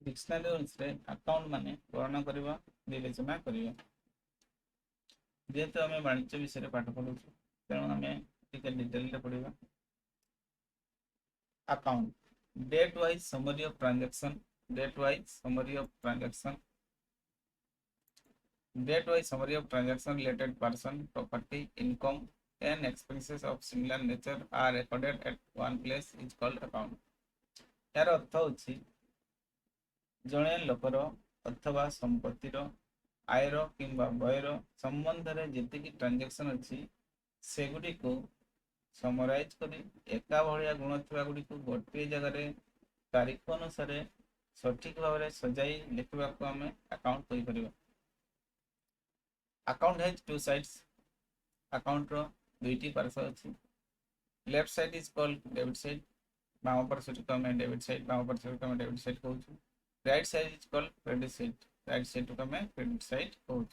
Dictionary अनुसार account माने गणना करवा विवेचना करवा जेहेतु आम वाणिज्य विषय पाठ पढ़ु तेणु आम डिटेल पढ़ा account date wise summary of transaction date wise summary of transaction date wise summary of transaction related person property income and expenses of similar nature are recorded at one place is called account यार अर्थ होछि जणे लोकर अथवा संपत्तिर आयर किंबा व्ययर संबंध में जेतिकी transaction अच्छी सेगुडी को समराइज करी एका भलिया गुण थिबा गुडी को गोटे जगह तारीख अनुसार सठिक भाव में सजाई लिखा को आम अकाउंट कहि परिबा। Account has two sides account रो दुईटी पार्श्व अच्छी left side is called debit side बाम पार्श्व को आम डेबिट साइड बाम पार्श्व को आम डेबिट साइड कहूँ right side is called credit side right side को आम क्रेडिट साइड कहूँ।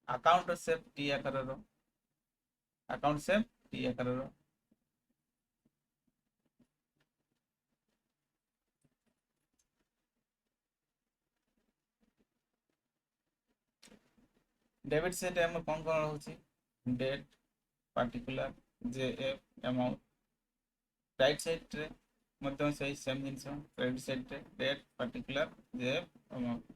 अकाउंट सेप टी आकार अकाउंट सेप टी आकार डेबिट साइड में कौन कौन रोचे date particular JF amount right side रे मतलब सही सेम जिनस क्रेडिट साइड रे date particular JF amount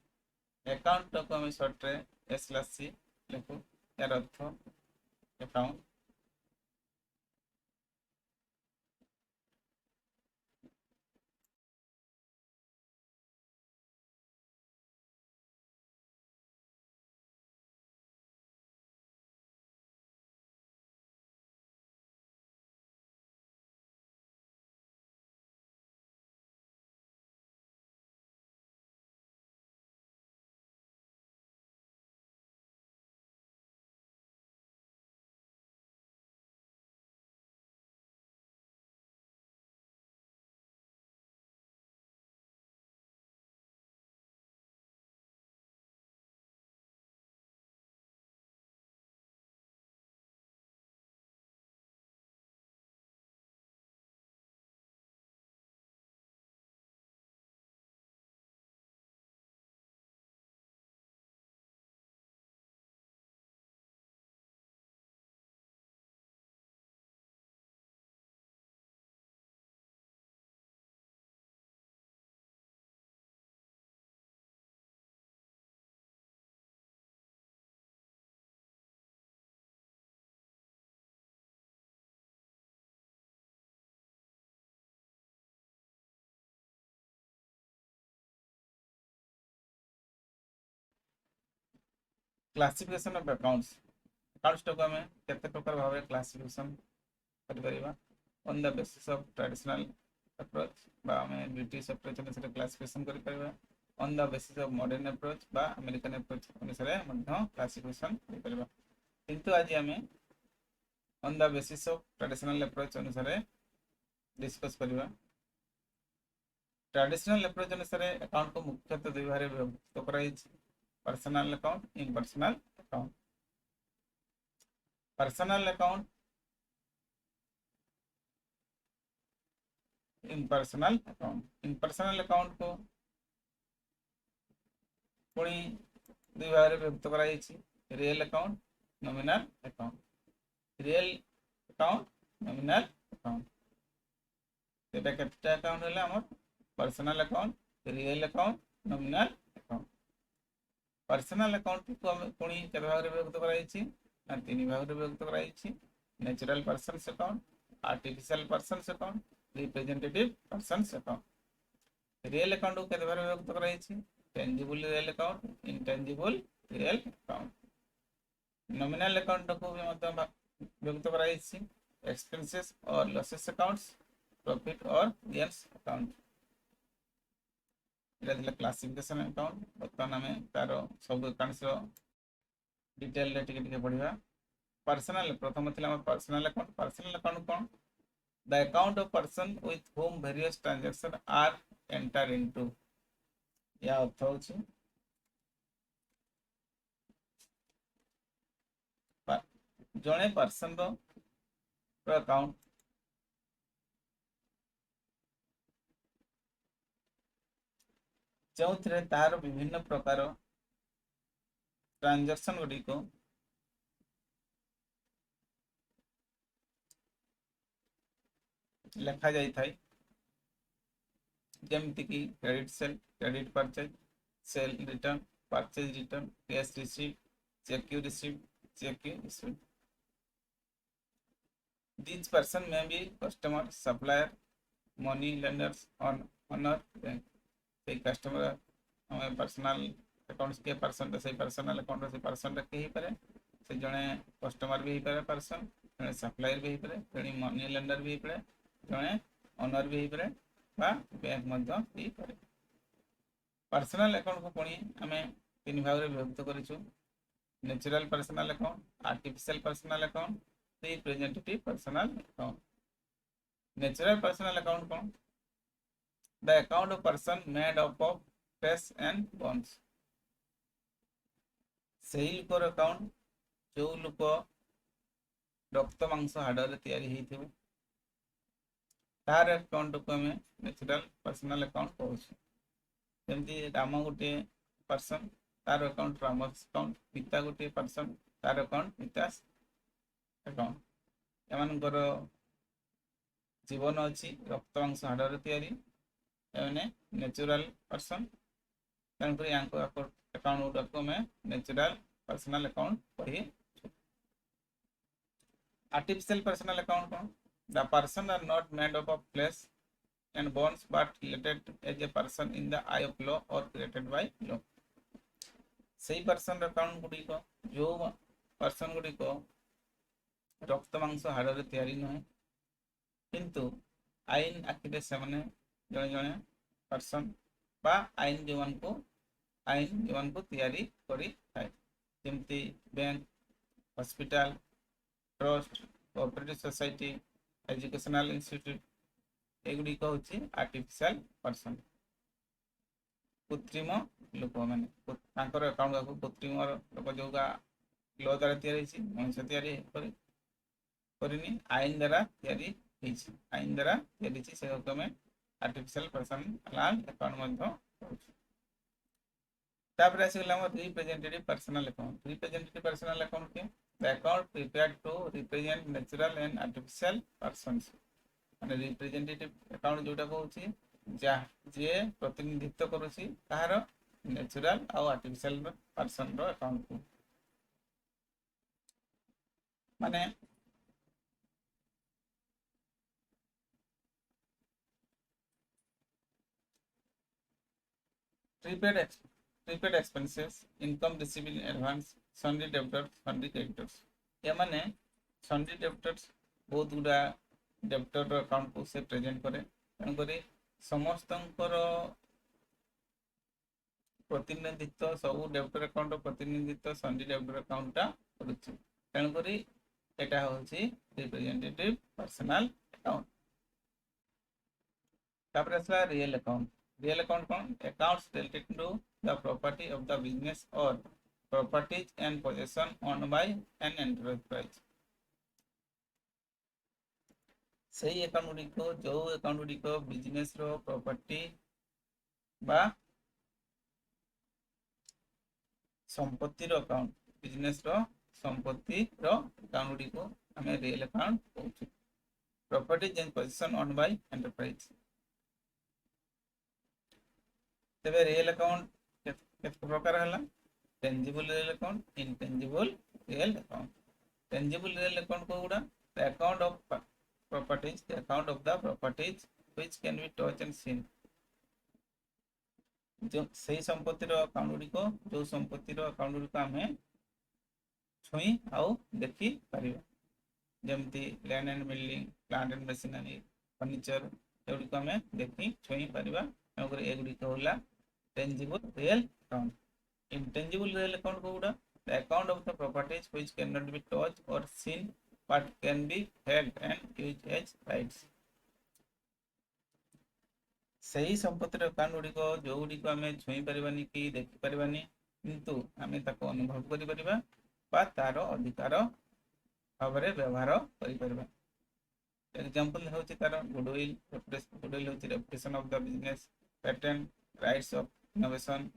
account को हम शॉर्ट रे एस/सी लिखु यार अर्थ account classification of accounts accounts को आम केते प्रकार भाव क्लासिफिकेशन कर on the basis of traditional approach बा आम ब्रिटिश अप्रोच अनुसार क्लासिफिकेशन कर on the basis of modern approach बा अमेरिकन अप्रोच अनुसार क्लासिफिकेशन कर किंतु आज आम on the basis of traditional approach अनुसार डिस्कस करवा। ट्रेडिशनल अप्रोच अनुसार अकाउंट को मुख्यतः दुई भाग विभक्त कराई personal account impersonal account personal account impersonal account को पुणी दुई भाग विभक्त कराई real account nominal account real account nominal account सेटा केते अकाउंट है हमर personal account real account nominal account personal account को हम पुणी केते भाग विभक्त कराई ना तीन भाग विभक्त कराई natural persons account artificial persons account representative persons account real account को केते भाग विभक्त कराई tangible real account intangible real account nominal account को भी मतलब विभक्त कराई एक्सपेंसेस और लॉसेस अकाउंट्स प्रॉफिट और गेन्स अकाउंट क्लासिफिकेशन अकाउंट बर्तमान आम तार सब अकाउंट्स डिटेल टिके पढ़ा पर्सनल प्रथम थी पर्सनल अकाउंट कौन the account of person with whom various transaction are enter into या अर्थ हो जड़े पर्सन अकाउंट जो तार विभिन्न प्रकार ट्रांजैक्शन गुड़िक लिखा जाए थाई जमती कि credit sale, credit purchase, sale return, purchase return, cash receive, cheque you receive, cheque you receive. These person may be customer, supplier, money lenders on honor bank. से कस्टमर हमें पर्सनल अकाउंट्स के person से personal account से person रखे ही पारे से जड़े customer भी पारे पर्सन जड़े सप्लायर भी पारे जड़े मनी लेंडर भी पारे जड़े ओनर भी पारे बा बैंक मध्य ही पारे. पर्सनल अकाउंट को पुणी आम तीन भाग में विभक्त करूँ. Natural personal account, artificial personal account, representative personal account. Natural personal account कौन? The account of person made up of flesh and bones. सही लोकर अकाउंट जो लोक रक्त मांस हाड़ तैयारी होइथिबो तार अकाउंट को हमें नेचुरल पर्सनल अकाउंट कहूँ. जमती राम गोटे पर्सन तार अकाउंट राम अकाउंट, पिता गोटे पर्सन तार अकाउंट पिता अकाउंट. एमानकर जीवन अच्छी रक्त मांस हाड़ तैयारी नेचुरल पर्सन तेणुक अकाउंट गुड़ाक में नेचुरल पर्सनल अकाउंट कही. आर्टिफिशियल पर्सनल अकाउंट कौन? The person are not made up of flesh and bones but related as a person in the eye of law or created by law. सही person account गुड़िक जो person गुड़िक रक्त मांस हाड़ तैयारी नुहे किंतु आईन आखिरे से जड़े जड़े पर्सन बा आईन जो तैयारी करी थाए जमती bank, hospital, trust, cooperative society, educational institute एगुड़ी हूँ आर्टिफिशियल पर्सन. कृत्रिम लोक मैंने अकाउंट को कृत्रिम लोक जो लॉ द्वारा तैयारी मनुष्य तैयारी करनी आईन द्वारा तैयारी आईन द्वारा तैयारी से आम आर्टिफिशियल पर्सनल अकाउंट तापर आसीगला representative personal account. Representative personal account के the account prepared to represent natural and artificial persons. माने रिप्रेजेंटेटिव अकाउंट जोटा कहूँ जा जे प्रतिनिधित्व करुछि कहार नेचुरल और आर्टिफिशियल पर्सन रो अकाउंट को. माने prepaid expenses, income received in advance, sundry debtors, sundry creditors. ये माने sundry debtors बहुत गुड़ा डेब्टर अकाउंट को से प्रेजेंट करे तेणुक समस्त प्रतिनिधित्व सब डेब्टर अकाउंट प्रतिनिधित्व सन्डी डेब्टर अकाउंट तेणुक एटा होची रिप्रेजेंटेटिव पर्सनल अकाउंट. तापर आसला रियल अकाउंट. रियल अकाउंट कौन? Accounts related to the property of the business or properties and possession owned by an enterprise. सही अकाउंट गुड़िक जो अकाउंट गुड़िक बिजनेस रो प्रॉपर्टी बा संपत्ति रो अकाउंट बिजनेस रो संपत्ति रो अकाउंट गुड़िक आम रियल अकाउंट कहूँ. Properties and possession owned by enterprise. तेरे रियल अकाउंट कितने प्रकार है? Tangible real account, intangible real account. Tangible real account को गुड़ा the account of properties, the account of the properties which can be touch and seen. जो सही संपत्ति रो account Gudi को जो संपत्ति रो अकाउंट गुड़ी को आम छुई आउ देखी पारिबा जमती land and building, plant and machinery, furniture एगुड़ी को आम देखी छुई पारिबा. तेणुक एगुड़ी होला tangible real account. Intangible real account को गुड़ा the account of the properties which can not be touch or seen but can be held and used as rights. सही संपत्ति अकाउंट गुड़िक जो गुड़िक आम छुई पारिबानी कि देखि पारिबानी किंतु आम ताको अनुभव करि परिबा बा तार अधिकार भाव में व्यवहार करि परिबा. एग्जांपल होची तार गुडविल. गुडविल होची reputation of the business, patent, rights of innovation,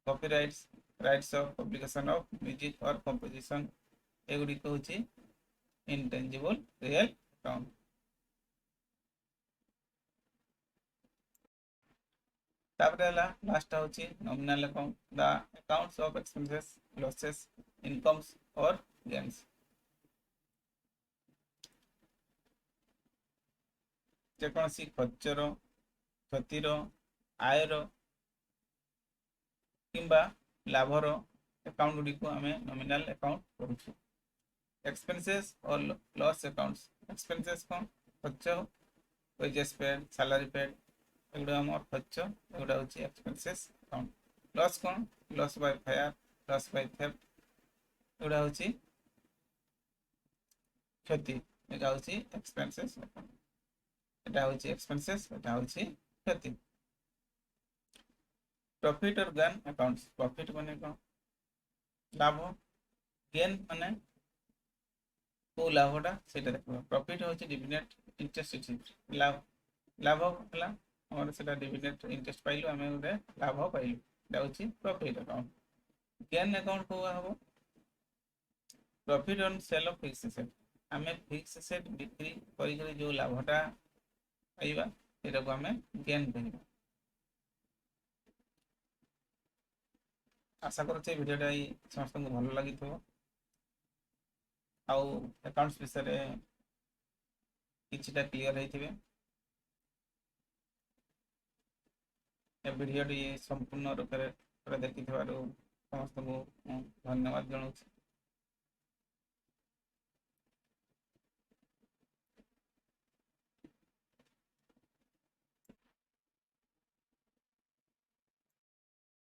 copyrights, rights of publication of music or composition, एगुड़िक हूँ intangible real account. लास्ट हूँ nominal account, the accounts of expenses, losses, incomes और gains. जेकोसी खर्चर, क्षतिर, आयर किंबा लाभर account Gudi को आम nominal account करूँ. Expenses और loss accounts, expenses कौन खर्च, वेजेस पेड, सैलरी पेड, एगुड़ा आम खर्च, एगुड़ा हूँ एक्सपेंसेस अकाउंट. लॉस कौन, loss by fire, loss by theft, एगुड़ा हूँ क्षति, एटा हूँ एक्सपेंसेस अकाउंट. एटा हूँ एक्सपेंसेस, एटा हूँ क्षति. प्रॉफिट और गेन अकाउंट्स, प्रॉफिट माने कौन, लाभ, गेन माने को लाभटा से देखो. प्रॉफिट हूँ डिविडेंड इंटरेस्ट, लाभ लाभ है आम से डिविडेंड इंटरेस्ट पाइलु, आम गोटे लाभ पाइलु, ये प्रॉफिट अकाउंट. गेन अकाउंट को हम profit on sale of fix asset, आम फिक्स एसेट बिक्री कर जो लाभटा पाइबा ये आम गेन कह. आशा करुचे भिडियोटा समस्त भल लगी आउ अकाउंट्स विषय किछिटा क्लियर होइथिबे. ए भिडियोटी संपूर्ण रूप से देखि समस्त को धन्यवाद जनाऊँ.